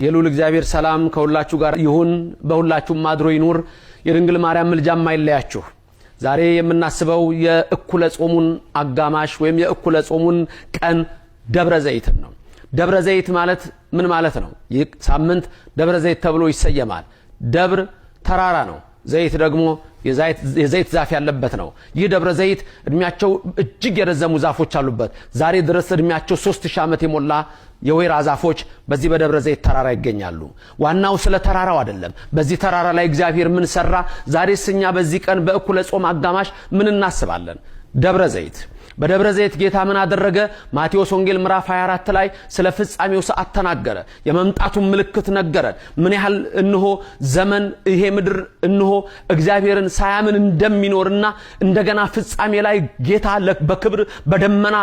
የሉል እግዚአብሔር ሰላም ከሁላችሁ ጋር ይሁን በሁላችሁም አድሮ ይኑር የድንግል ማርያም ምልጃም አይለያችሁ። ዛሬ የምናስበው የእኩለ ጾሙን አጋማሽ ወይም የእኩለ ጾሙን ቀን ደብረ ዘይት ነው። ደብረ ዘይት ማለት ምን ማለት ነው? ይህ ሳምንት ደብረ ዘይት ተብሎ ይሰየማል። ደብር ተራራ ነው፣ ዘይት ደግሞ የዘይት ዛፍ ያለበት ነው። ይህ ደብረ ዘይት እድሜያቸው እጅግ የረዘሙ ዛፎች አሉበት። ዛሬ ድረስ እድሜያቸው 3000 ዓመት የሞላ የወይራ ዛፎች በዚህ በደብረ ዘይት ተራራ ይገኛሉ። ዋናው ስለ ተራራው አይደለም። በዚህ ተራራ ላይ እግዚአብሔር ምን ሰራ? ዛሬስ እኛ በዚህ ቀን በእኩለ ጾም አጋማሽ ምን እናስባለን? ደብረ ዘይት። በደብረ ዘይት ጌታ ምን አደረገ? ማቴዎስ ወንጌል ምዕራፍ 24 ላይ ስለ ፍጻሜው ሰዓት ተናገረ። የመምጣቱን ምልክት ነገረን። ምን ያህል እንሆ ዘመን ይሄ ምድር እንሆ እግዚአብሔርን ሳያምን እንደሚኖርና እንደገና ፍጻሜ ላይ ጌታ በክብር በደመና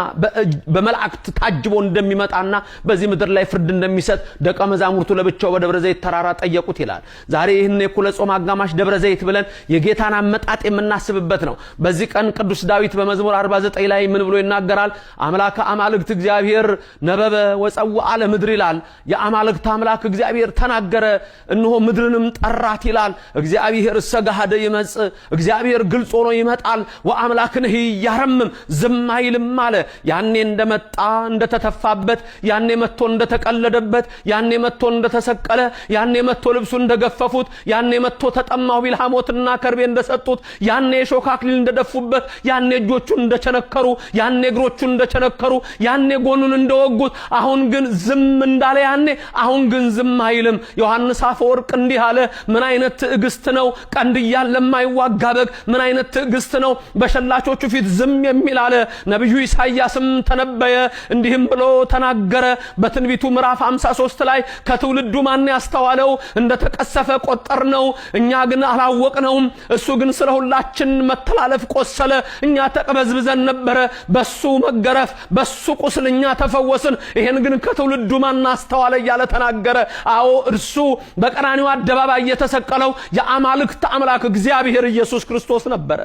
በመላእክት ታጅቦ እንደሚመጣና በዚህ ምድር ላይ ፍርድ እንደሚሰጥ ደቀ መዛሙርቱ ለብቻው በደብረ ዘይት ተራራ ጠየቁት ይላል። ዛሬ ይህን የእኩለ ጾም አጋማሽ ደብረ ዘይት ብለን የጌታን አመጣጥ የምናስብበት ነው። በዚህ ቀን ቅዱስ ዳዊት በመዝሙር 49 ላይ ምን ብሎ ይናገራል? አምላከ አማልክት እግዚአብሔር ነበበ ወጸውአ ለምድር ይላል። የአማልክት አምላክ እግዚአብሔር ተናገረ፣ እነሆ ምድርንም ጠራት ይላል። እግዚአብሔር ሰጋሃደ ይመጽ፣ እግዚአብሔር ግልጽ ሆኖ ይመጣል። ወአምላክንህ ያረምም ዝም አይልም አለ። ያኔ እንደመጣ እንደተተፋበት፣ ያኔ መጥቶ እንደተቀለደበት፣ ያኔ መጥቶ እንደተሰቀለ፣ ያኔ መጥቶ ልብሱ እንደገፈፉት፣ ያኔ መጥቶ ተጠማው ቢል ሐሞትና ከርቤ እንደሰጡት፣ ያኔ የሾህ አክሊል እንደደፉበት፣ ያኔ እጆቹን እንደቸነከሩ፣ ያኔ እግሮቹን እንደቸነከሩ፣ ያኔ ጎኑን እንደወጉት፣ አሁን ግን ዝም እንዳለ ያኔ አሁን ግን ዝም አይልም። ዮሐንስ አፈወርቅ እንዲህ አለ። ምን አይነት ትዕግስት ነው! ቀንድ እያለ የማይዋጋ በግ ምን አይነት ትዕግስት ነው! በሸላቾቹ ፊት ዝም የሚል አለ። ነብዩ ኢሳይያስም ተነበየ፣ እንዲህም ብሎ ተናገረ በትንቢቱ ምዕራፍ 53 ላይ ከትውልዱ ማን ያስተዋለው? እንደተቀሰፈ ቆጠርነው፣ እኛ ግን አላወቅነውም። እሱ ግን ስለ ሁላችን መተላለፍ ቆሰለ፣ እኛ ተቀበዝብዘን ነበረ። በሱ መገረፍ በሱ ቁስልኛ ተፈወስን፣ ይሄን ግን ከትውልዱ ማን አስተዋለ እያለ ተናገረ። አዎ እርሱ በቀራንዮ አደባባይ የተሰቀለው የአማልክት አምላክ እግዚአብሔር ኢየሱስ ክርስቶስ ነበረ።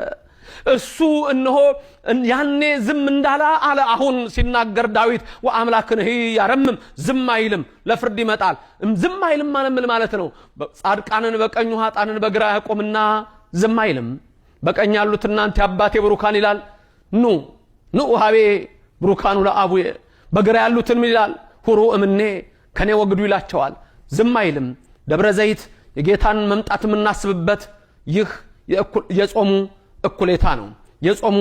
እሱ እነሆ ያኔ ዝም እንዳላ አለ። አሁን ሲናገር ዳዊት ወአምላክንህ ያረምም ዝም አይልም፣ ለፍርድ ይመጣል። ዝም አይልም ማለት ነው ጻድቃንን በቀኙ ኃጥአንን በግራ ያቆምና ዝም አይልም። በቀኝ ያሉት እናንተ አባቴ ብሩካን ይላል፣ ኑ ሀቤ ብሩካኑ ለአቡዬ። በግራ ያሉትን ምን ይላል? ሁሩ እምኔ ከኔ ወግዱ ይላቸዋል። ዝም አይልም። ደብረ ዘይት የጌታን መምጣት የምናስብበት ይህ የጾሙ እኩሌታ ነው፣ የጾሙ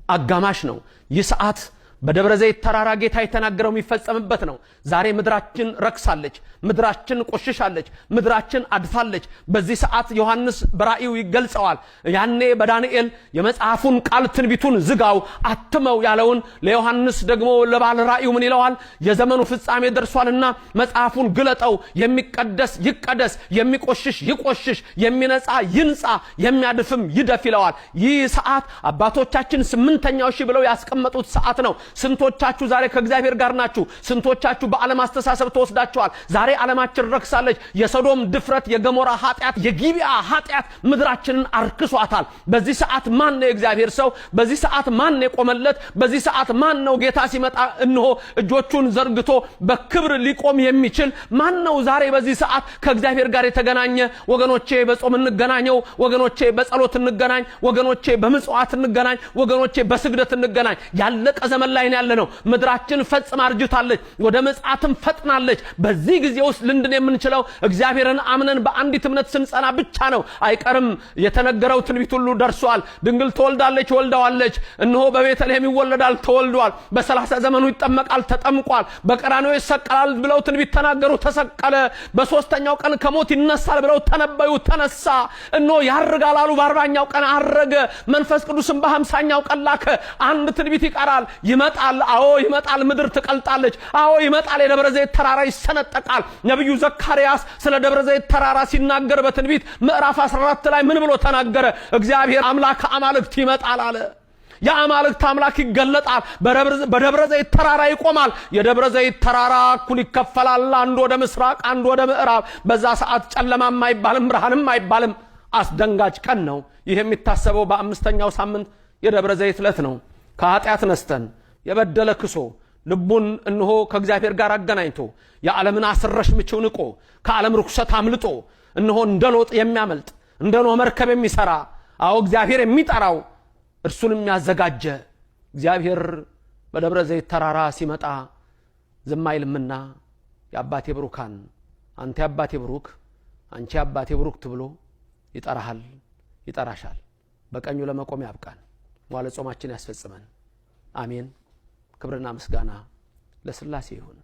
አጋማሽ ነው። ይህ ሰዓት በደብረ ዘይት ተራራ ጌታ የተናገረው የሚፈጸምበት ነው። ዛሬ ምድራችን ረክሳለች፣ ምድራችን ቆሽሻለች፣ ምድራችን አድፋለች። በዚህ ሰዓት ዮሐንስ በራእዩ ይገልጸዋል። ያኔ በዳንኤል የመጽሐፉን ቃል ትንቢቱን ዝጋው አትመው ያለውን ለዮሐንስ ደግሞ ለባለ ራእዩ ምን ይለዋል? የዘመኑ ፍጻሜ ደርሷልና መጽሐፉን ግለጠው፣ የሚቀደስ ይቀደስ፣ የሚቆሽሽ ይቆሽሽ፣ የሚነጻ ይንጻ፣ የሚያድፍም ይደፍ ይለዋል። ይህ ሰዓት አባቶቻችን 8ኛው ሺህ ብለው ያስቀመጡት ሰዓት ነው። ስንቶቻችሁ ዛሬ ከእግዚአብሔር ጋር ናችሁ? ስንቶቻችሁ በዓለም አስተሳሰብ ተወስዳችኋል? ዛሬ ዓለማችን ረክሳለች። የሶዶም ድፍረት፣ የገሞራ ኃጢአት፣ የጊቢያ ኃጢአት ምድራችንን አርክሷታል። በዚህ ሰዓት ማን ነው የእግዚአብሔር ሰው? በዚህ ሰዓት ማን ነው የቆመለት? በዚህ ሰዓት ማን ነው ጌታ ሲመጣ እነሆ እጆቹን ዘርግቶ በክብር ሊቆም የሚችል ማን ነው? ዛሬ በዚህ ሰዓት ከእግዚአብሔር ጋር የተገናኘ ወገኖቼ በጾም እንገናኘው፣ ወገኖቼ በጸሎት እንገናኝ፣ ወገኖቼ በምጽዋት እንገናኝ፣ ወገኖቼ በስግደት እንገናኝ። ያለቀ ዘመን ላይ ያለ ነው። ምድራችን ፈጽማ አርጅታለች፣ ወደ መጽአትም ፈጥናለች። በዚህ ጊዜ ውስጥ ልንድን የምንችለው እግዚአብሔርን አምነን በአንዲት እምነት ስንጸና ብቻ ነው። አይቀርም የተነገረው ትንቢት ሁሉ ደርሷል። ድንግል ትወልዳለች፣ ወልዳዋለች። እነሆ በቤተልሔም ይወለዳል፣ ተወልዷል። በ30 ዘመኑ ይጠመቃል፣ ተጠምቋል። በቀራንዮ ይሰቀላል ብለው ትንቢት ተናገሩ፣ ተሰቀለ። በ3ኛው ቀን ከሞት ይነሳል ብለው ተነበዩ፣ ተነሳ። እነሆ ያርጋል አሉ፣ በ40ኛው ቀን አረገ። መንፈስ ቅዱስም በ50ኛው ቀን ላከ። አንድ ትንቢት ይቀራል። ይመጣል። አዎ ይመጣል። ምድር ትቀልጣለች። አዎ ይመጣል። የደብረ ዘይት ተራራ ይሰነጠቃል። ነብዩ ዘካርያስ ስለ ደብረ ዘይት ተራራ ሲናገር በትንቢት ምዕራፍ 14 ላይ ምን ብሎ ተናገረ? እግዚአብሔር አምላክ አማልክት ይመጣል አለ። የአማልክት አምላክ ይገለጣል። በደብረ ዘይት ተራራ ይቆማል። የደብረ ዘይት ተራራ እኩል ይከፈላል። አንድ ወደ ምስራቅ፣ አንድ ወደ ምዕራብ። በዛ ሰዓት ጨለማም አይባልም፣ ብርሃንም አይባልም። አስደንጋጭ ቀን ነው። ይህ የሚታሰበው በ5ኛው ሳምንት የደብረ ዘይት ዕለት ነው። ከኃጢአት ነስተን የበደለ ክሶ ልቡን እንሆ ከእግዚአብሔር ጋር አገናኝቶ የዓለምን አስረሽ ምችው ንቆ ከዓለም ርኩሰት አምልጦ እንሆ እንደ ሎጥ የሚያመልጥ እንደ ኖህ መርከብ የሚሰራ አዎ እግዚአብሔር የሚጠራው እርሱንም ያዘጋጀ እግዚአብሔር በደብረ ዘይት ተራራ ሲመጣ ዝም አይልምና የአባቴ ብሩካን አንተ የአባቴ ብሩክ አንቺ የአባቴ ብሩክ ትብሎ ይጠራሃል ይጠራሻል። በቀኙ ለመቆም ያብቃን። መዋዕለ ጾማችን ያስፈጽመን። አሜን። ክብርና ምስጋና ለሥላሴ ይሁን።